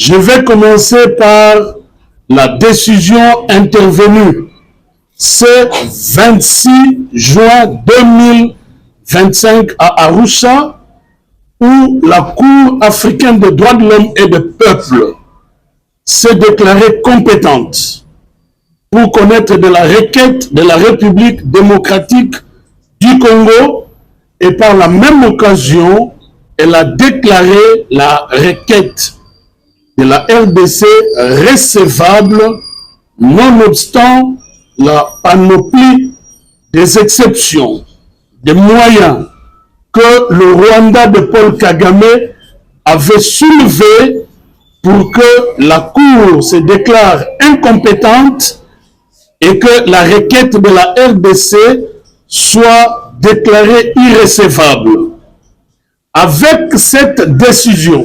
Je vais commencer par la décision intervenue ce 26 juin 2025 à Arusha, où la Cour africaine des droits de l'homme et des peuples s'est déclarée compétente pour connaître de la requête de la République démocratique du Congo, et par la même occasion, elle a déclaré la requête de la RDC recevable, nonobstant la panoplie des exceptions, des moyens que le Rwanda de Paul Kagame avait soulevé pour que la Cour se déclare incompétente et que la requête de la RDC soit déclarée irrecevable. Avec cette décision,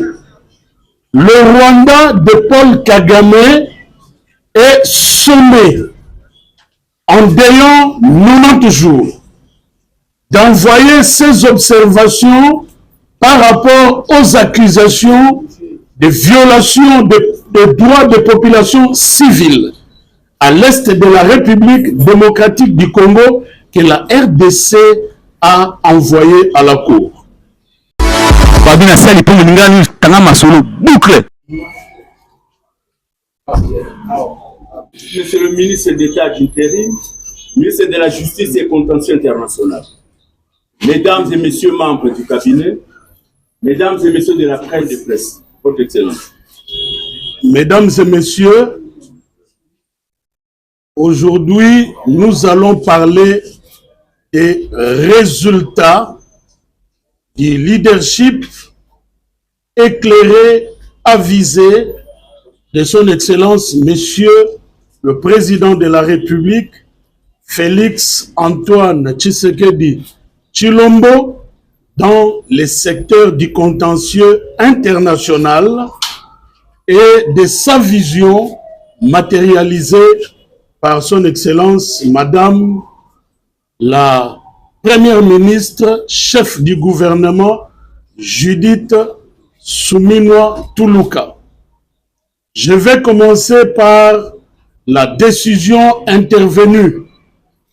le Rwanda de Paul Kagame est sommé, en délai 90 jours, d'envoyer ses observations par rapport aux accusations de violation des droits des populations civiles à l'est de la République démocratique du Congo que la RDC a envoyé à la Cour. Monsieur le ministre d'État d'intérim, ministre de la Justice et Contentieux international, mesdames et messieurs membres du cabinet, mesdames et messieurs de la presse de presse, votre Excellence. Mesdames et messieurs, aujourd'hui, nous allons parler des résultats du leadership éclairé, avisé de son Excellence, Monsieur le Président de la République, Félix Antoine Tshisekedi Tshilombo, dans les secteurs du contentieux international et de sa vision matérialisée par son Excellence, Madame la Première ministre, chef du gouvernement, Judith Suminwa Tuluka. Je vais commencer par la décision intervenue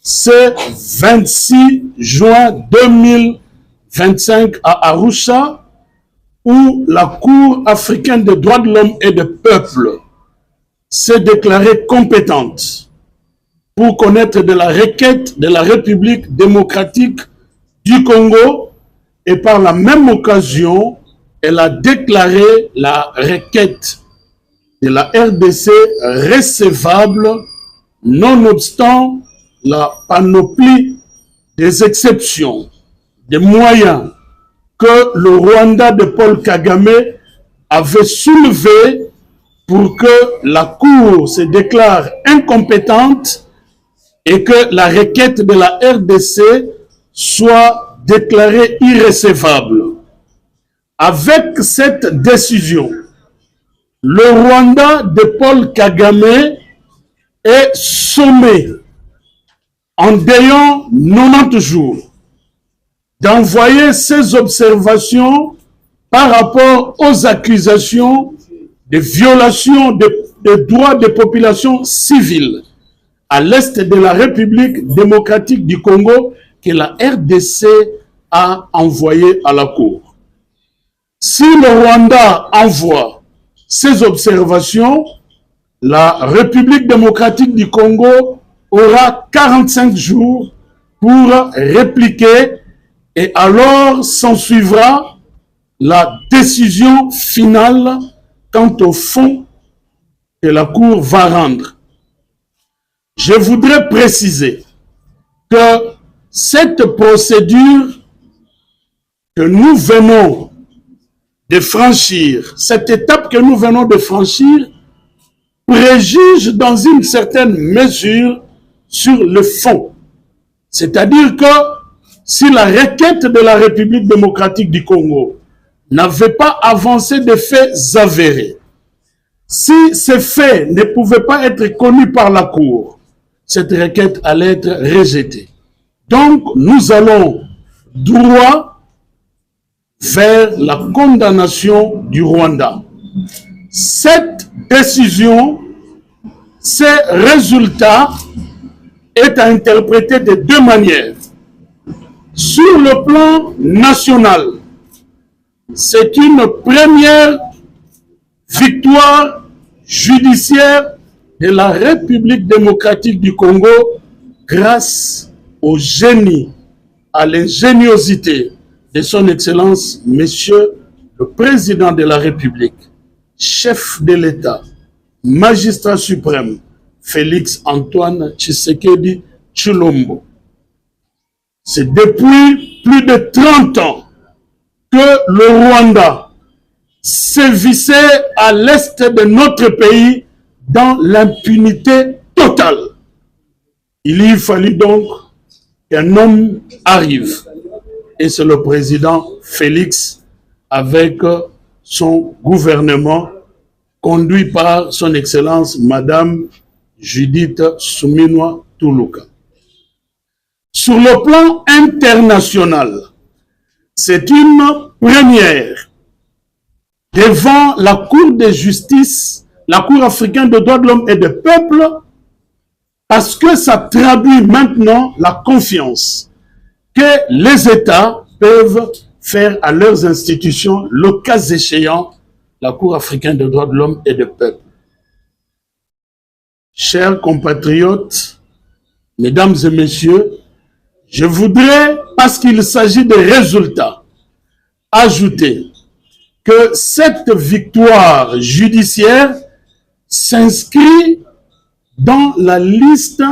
ce 26 juin 2025 à Arusha, où la Cour africaine des droits de l'homme et des peuples s'est déclarée compétente pour connaître de la requête de la République démocratique du Congo, et par la même occasion, elle a déclaré la requête de la RDC recevable, nonobstant la panoplie des exceptions, des moyens que le Rwanda de Paul Kagame avait soulevés pour que la Cour se déclare incompétente et que la requête de la RDC soit déclarée irrecevable. Avec cette décision, le Rwanda de Paul Kagame est sommé, en délai 90 jours, d'envoyer ses observations par rapport aux accusations de violation des droits des populations civiles à l'est de la République démocratique du Congo que la RDC a envoyé à la Cour. Si le Rwanda envoie ses observations, la République démocratique du Congo aura 45 jours pour répliquer, et alors s'ensuivra la décision finale quant au fond que la Cour va rendre. Je voudrais préciser que cette procédure que nous venons de franchir, cette étape que nous venons de franchir, préjuge dans une certaine mesure sur le fond. C'est-à-dire que si la requête de la République démocratique du Congo n'avait pas avancé de faits avérés, si ces faits ne pouvaient pas être connus par la Cour, cette requête allait être rejetée. Donc, nous allons droit vers la condamnation du Rwanda. Cette décision, ces résultats est à interpréter de deux manières. Sur le plan national, c'est une première victoire judiciaire de la République démocratique du Congo grâce au génie, à l'ingéniosité de son Excellence, Monsieur le Président de la République, chef de l'État, magistrat suprême, Félix Antoine Tshisekedi Tshilombo. C'est depuis plus de 30 ans que le Rwanda sévissait à l'est de notre pays dans l'impunité totale. Il y fallut donc qu'un homme arrive. Et c'est le président Félix avec son gouvernement conduit par son Excellence Madame Judith Suminwa Tuluka. Sur le plan international, c'est une première devant la Cour de justice, la Cour africaine des droits de l'homme et des peuples, parce que ça traduit maintenant la confiance que les États peuvent faire à leurs institutions, le cas échéant, la Cour africaine des droits de l'homme et des peuples. Chers compatriotes, mesdames et messieurs, je voudrais, parce qu'il s'agit de résultats, ajouter que cette victoire judiciaire s'inscrit dans la liste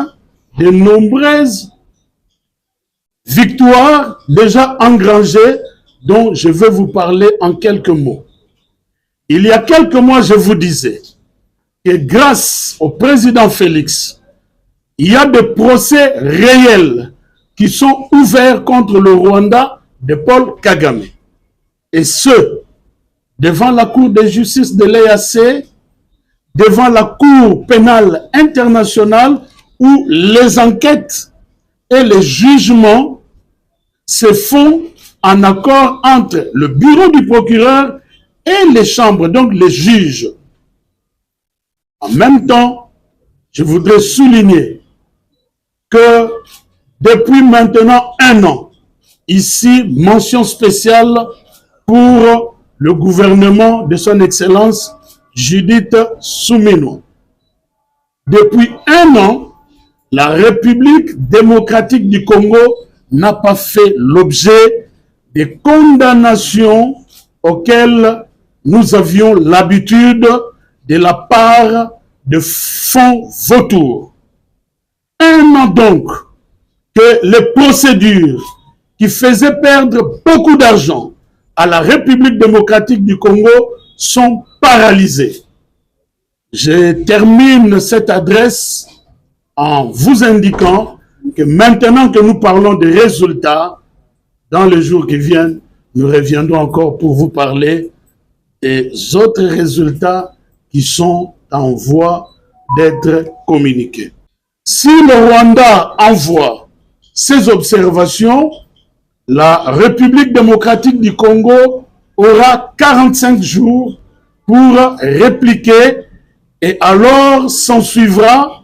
de nombreuses victoires déjà engrangées dont je vais vous parler en quelques mots. Il y a quelques mois, je vous disais que grâce au président Félix, il y a des procès réels qui sont ouverts contre le Rwanda de Paul Kagame. Et ce, devant la Cour de justice de l'EAC, devant la Cour pénale internationale, où les enquêtes et les jugements se font en accord entre le bureau du procureur et les chambres, donc les juges. En même temps, je voudrais souligner que depuis maintenant 1 an, ici, mention spéciale pour le gouvernement de son Excellence Judith Suminwa. Depuis 1 an, la République démocratique du Congo n'a pas fait l'objet des condamnations auxquelles nous avions l'habitude de la part de fonds vautours. 1 an donc que les procédures qui faisaient perdre beaucoup d'argent à la République démocratique du Congo sont paralysées. Je termine cette adresse en vous indiquant que maintenant que nous parlons des résultats, dans les jours qui viennent, nous reviendrons encore pour vous parler des autres résultats qui sont en voie d'être communiqués. Si le Rwanda envoie ses observations, la République démocratique du Congo aura 45 jours pour répliquer et alors s'ensuivra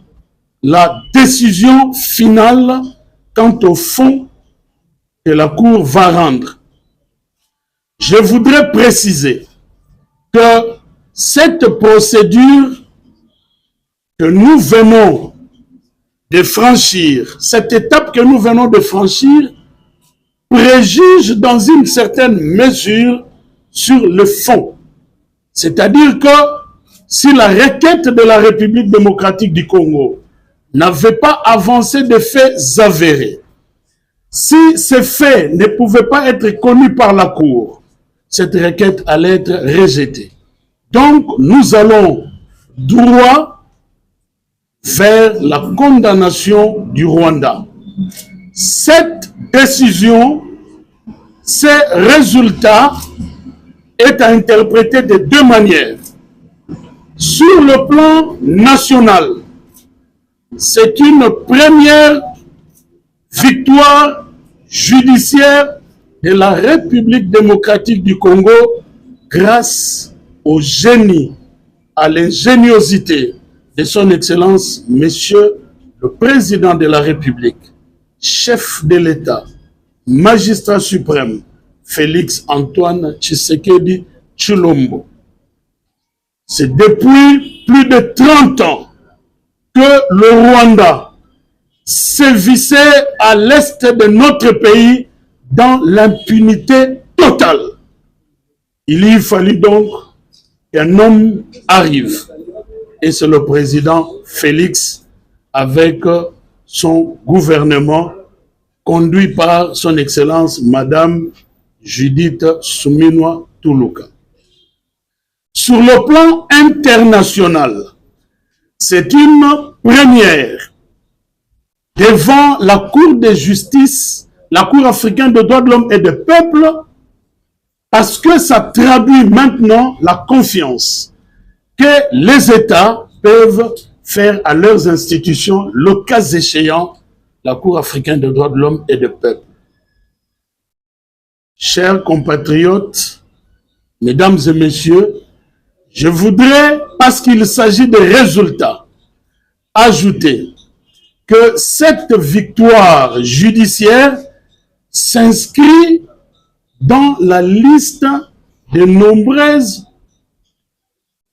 la décision finale quant au fond que la Cour va rendre. Je voudrais préciser que cette procédure que nous venons de franchir, cette étape que nous venons de franchir, préjuge dans une certaine mesure sur le fond. C'est-à-dire que si la requête de la République démocratique du Congo n'avait pas avancé de faits avérés, si ces faits ne pouvaient pas être connus par la Cour, cette requête allait être rejetée. Donc, nous allons droit vers la condamnation du Rwanda. Cette décision, ces résultats, est à interpréter de deux manières. Sur le plan national, c'est une première victoire judiciaire de la République démocratique du Congo grâce au génie, à l'ingéniosité de son Excellence, Monsieur le Président de la République, chef de l'État, magistrat suprême, Félix Antoine Tshisekedi Tshilombo. C'est depuis plus de 30 ans que le Rwanda sévissait à l'est de notre pays dans l'impunité totale. Il y fallut donc qu'un homme arrive, et c'est le président Félix avec son gouvernement conduit par son Excellence Madame Judith Suminwa Tuluka. Sur le plan international, c'est une première devant la Cour de justice, la Cour africaine des droits de l'homme et des peuples, parce que ça traduit maintenant la confiance que les États peuvent faire à leurs institutions, le cas échéant, la Cour africaine des droits de l'homme et des peuples. Chers compatriotes, mesdames et messieurs, je voudrais, parce qu'il s'agit de résultats, ajouter que cette victoire judiciaire s'inscrit dans la liste de nombreuses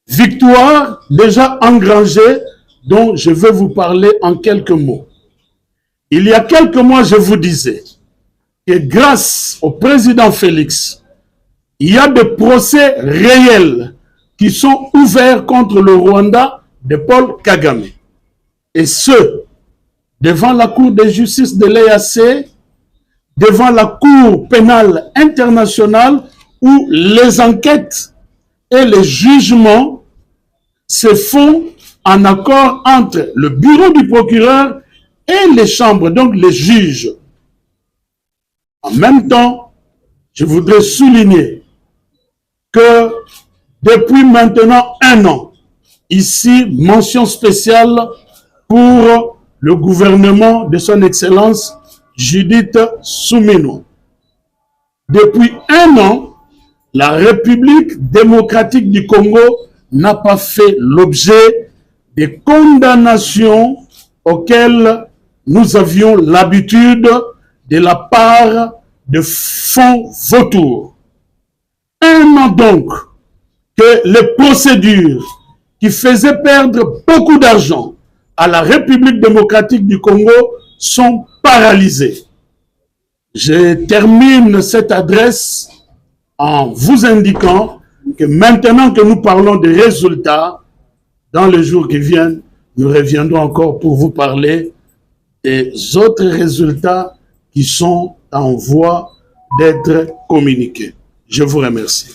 victoires déjà engrangées dont je vais vous parler en quelques mots. Il y a quelques mois, je vous disais que grâce au président Félix, il y a des procès réels qui sont ouverts contre le Rwanda de Paul Kagame. Et ce, devant la Cour de justice de l'EAC, devant la Cour pénale internationale, où les enquêtes et les jugements se font en accord entre le bureau du procureur et les chambres, donc les juges. En même temps, je voudrais souligner que depuis maintenant 1 an, ici, mention spéciale pour le gouvernement de son Excellence Judith Suminwa. Depuis 1 an, la République démocratique du Congo n'a pas fait l'objet des condamnations auxquelles nous avions l'habitude de la part de fonds vautours. 1 an donc que les procédures qui faisaient perdre beaucoup d'argent à la République démocratique du Congo sont paralysées. Je termine cette adresse en vous indiquant que maintenant que nous parlons des résultats, dans les jours qui viennent, nous reviendrons encore pour vous parler des autres résultats qui sont en voie d'être communiqués. Je vous remercie.